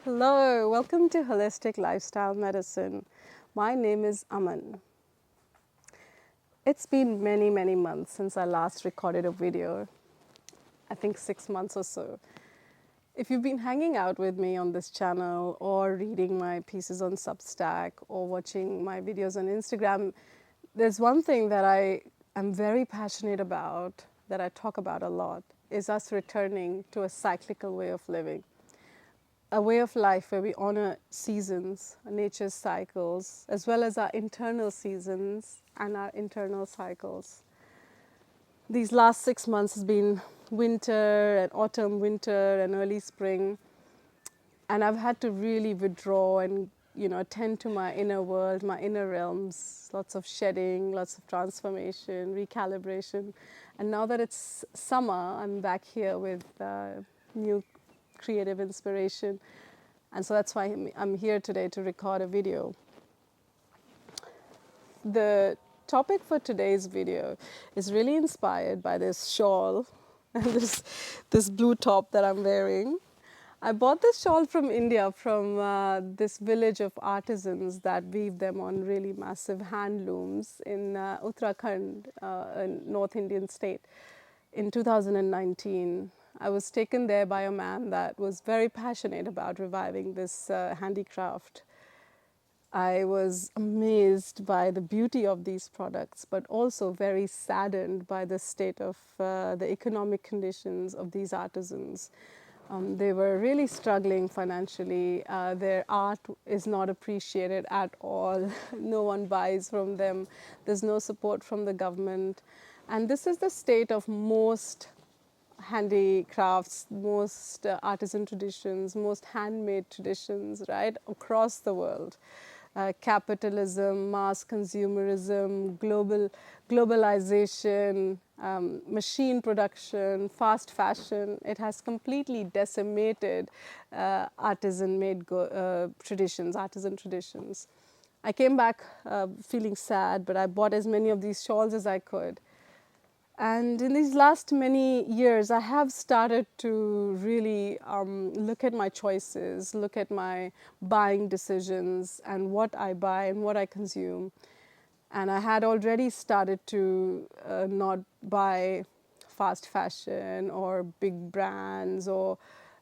Hello, welcome to Holistic Lifestyle Medicine. My name is Aman. It's been many months since I last recorded a video. I think 6 months or so. If you've been hanging out with me on this channel or reading my pieces on Substack or watching my videos on Instagram, there's one thing that I am very passionate about, that I talk about a lot, is us returning to a cyclical way of living. A way of life where we honor seasons, nature's cycles, as well as our internal seasons and our internal cycles. These last 6 months has been winter and autumn, winter and early spring, and I've had to really withdraw and attend to my inner world, my inner realms. Lots of shedding, lots of transformation, recalibration, and now that it's summer, I'm back here with new creative inspiration, and so that's why I'm here today to record a video. The topic for today's video is really inspired by this shawl and this blue top that I'm wearing. I bought this shawl from India, from this village of artisans that weave them on really massive hand looms in Uttarakhand, a North Indian state, in 2019. I was taken there by a man that was very passionate about reviving this handicraft. I was amazed by the beauty of these products, but also very saddened by the state of the economic conditions of these artisans. They were really struggling financially. Their art is not appreciated at all. No one buys from them. There's no support from the government. And this is the state of most handicrafts, most artisan traditions, most handmade traditions, right, across the world. Capitalism, mass consumerism, globalization, machine production, fast fashion, it has completely decimated artisan-made traditions, artisan traditions. I came back feeling sad, but I bought as many of these shawls as I could. And in these last many years, I have started to really look at my choices, look at my buying decisions and what I buy and what I consume. And I had already started to not buy fast fashion or big brands or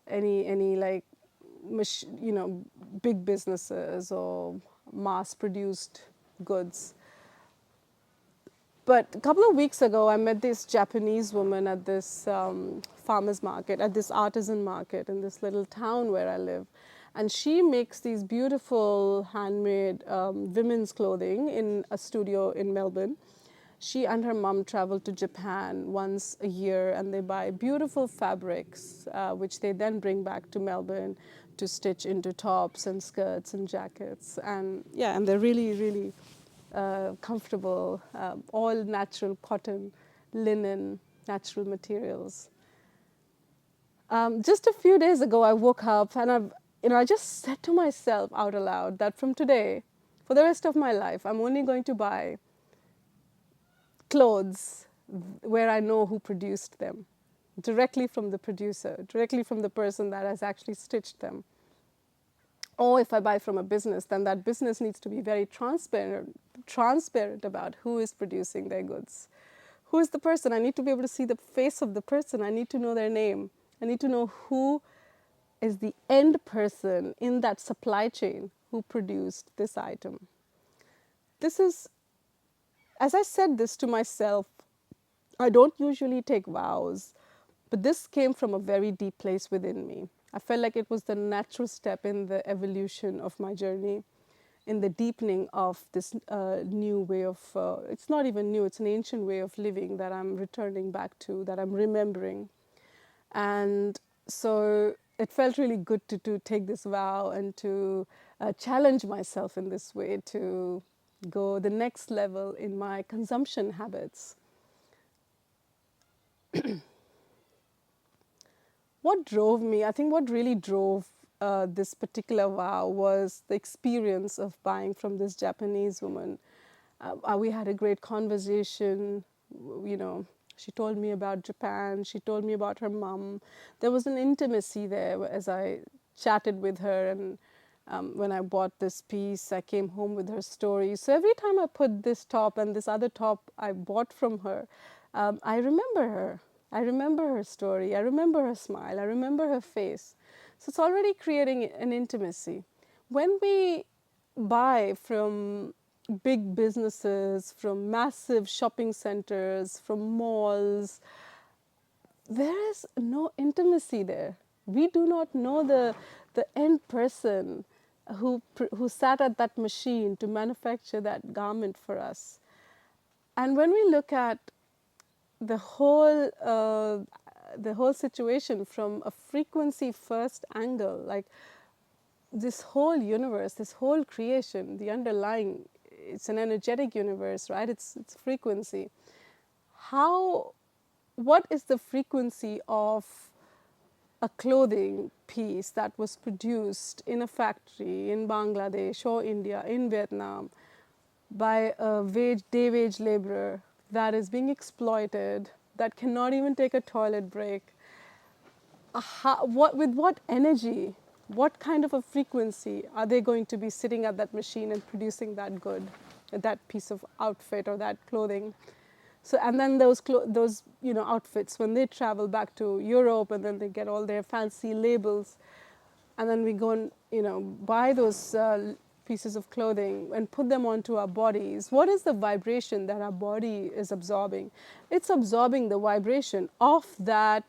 any like, big businesses or mass-produced goods. But a couple of weeks ago, I met this Japanese woman at this farmer's market, at this artisan market in this little town where I live. And she makes these beautiful handmade women's clothing in a studio in Melbourne. She and her mom travel to Japan once a year, and they buy beautiful fabrics, which they then bring back to Melbourne to stitch into tops and skirts and jackets. And yeah, and they're really comfortable, all natural cotton, linen, natural materials. Just a few days ago, I woke up and I just said to myself out aloud that from today, for the rest of my life, I'm only going to buy clothes where I know who produced them, directly from the producer, directly from the person that has actually stitched them. Or if I buy from a business, then that business needs to be very transparent about who is producing their goods. Who is the person? I need to be able to see the face of the person. I need to know their name. I need to know who is the end person in that supply chain who produced this item. This is, as I said this to myself, I don't usually take vows, but this came from a very deep place within me. I felt like it was the natural step in the evolution of my journey, in the deepening of this new way of, it's not even new, it's an ancient way of living that I'm returning back to, that I'm remembering. And so it felt really good to take this vow and to challenge myself in this way, to go the next level in my consumption habits. What drove me, I think what really drove this particular vow was the experience of buying from this Japanese woman. We had a great conversation, she told me about Japan, she told me about her mom. There was an intimacy there as I chatted with her, and when I bought this piece, I came home with her story. So every time I put this top and this other top I bought from her, I remember her. I remember her story. I remember her smile. I remember her face. So it's already creating an intimacy. When we buy from big businesses, from massive shopping centers, from malls, there is no intimacy there. We do not know the end person who sat at that machine to manufacture that garment for us. And when we look at the whole situation from a frequency first angle, like this whole universe, this whole creation, the underlying, it's an energetic universe, right? It's frequency. What is the frequency of a clothing piece that was produced in a factory in Bangladesh or India, in Vietnam, by a day wage laborer that is being exploited, that cannot even take a toilet break? With what energy, what kind of a frequency are they going to be sitting at that machine and producing that good, that piece of outfit or that clothing? So, and then those outfits, when they travel back to Europe, and then they get all their fancy labels, and then we go and buy those pieces of clothing and put them onto our bodies. What is the vibration that our body is absorbing? It's absorbing the vibration of that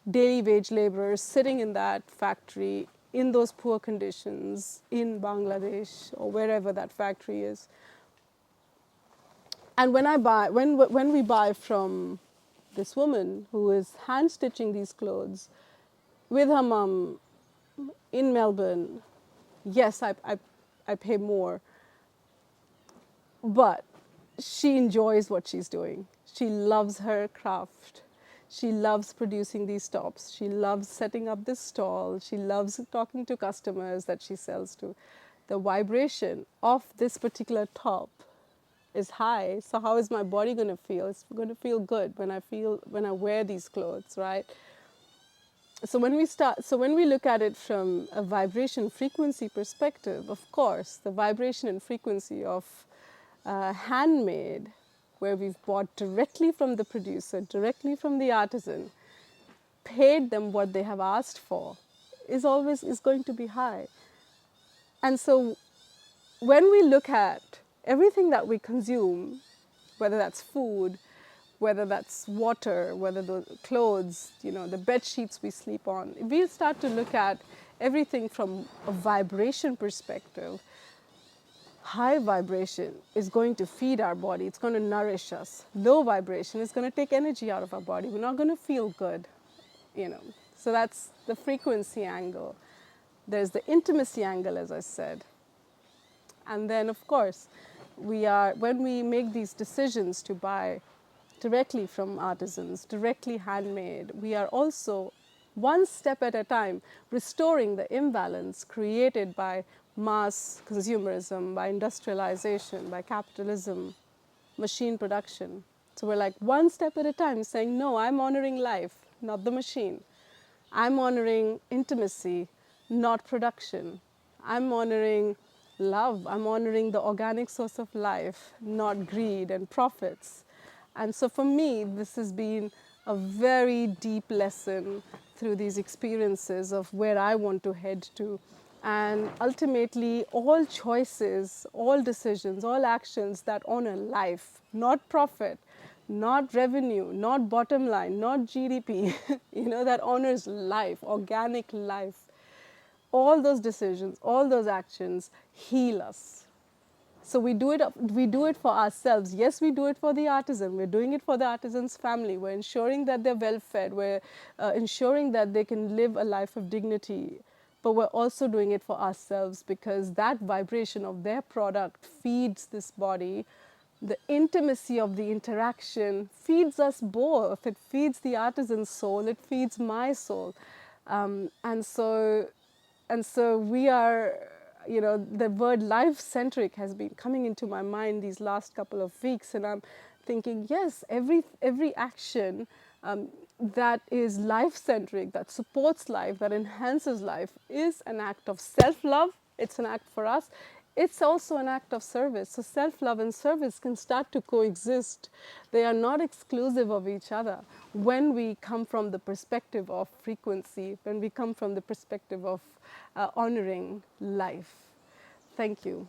daily wage laborer sitting in that factory in those poor conditions in Bangladesh or wherever that factory is. And when we buy from this woman who is hand stitching these clothes with her mom in Melbourne, yes, I pay more, but she enjoys what she's doing. She loves her craft. She loves producing these tops. She loves setting up this stall. She loves talking to customers that she sells to. The vibration of this particular top is high. So how is my body going to feel? It's going to feel good when I wear these clothes, right? So when we look at it from a vibration frequency perspective, of course, the vibration and frequency of handmade, where we've bought directly from the producer, directly from the artisan, paid them what they have asked for, is going to be high. And so when we look at everything that we consume, whether that's food, whether that's water, whether the clothes, the bed sheets we sleep on, we'll start to look at everything from a vibration perspective. High vibration is going to feed our body. It's going to nourish us. Low vibration is going to take energy out of our body. We're not going to feel good, So that's the frequency angle. There's the intimacy angle, as I said. And then, of course, when we make these decisions to buy directly from artisans, directly handmade, we are also, one step at a time, restoring the imbalance created by mass consumerism, by industrialization, by capitalism, machine production. So we're like one step at a time saying, no, I'm honoring life, not the machine. I'm honoring intimacy, not production. I'm honoring love. I'm honoring the organic source of life, not greed and profits. And so for me, this has been a very deep lesson through these experiences of where I want to head to. And ultimately, all choices, all decisions, all actions that honor life, not profit, not revenue, not bottom line, not GDP, that honors life, organic life. All those decisions, all those actions heal us. So we do it for ourselves. Yes, we do it for the artisan. We're doing it for the artisan's family. We're ensuring that they're well fed. We're ensuring that they can live a life of dignity. But we're also doing it for ourselves, because that vibration of their product feeds this body. The intimacy of the interaction feeds us both. It feeds the artisan's soul. It feeds my soul. And so we are, the word life-centric has been coming into my mind these last couple of weeks, and I'm thinking, yes, every action that is life-centric, that supports life, that enhances life, is an act of self-love. It's an act for us. It's also an act of service. So self-love and service can start to coexist. They are not exclusive of each other when we come from the perspective of frequency, when we come from the perspective of honoring life. Thank you.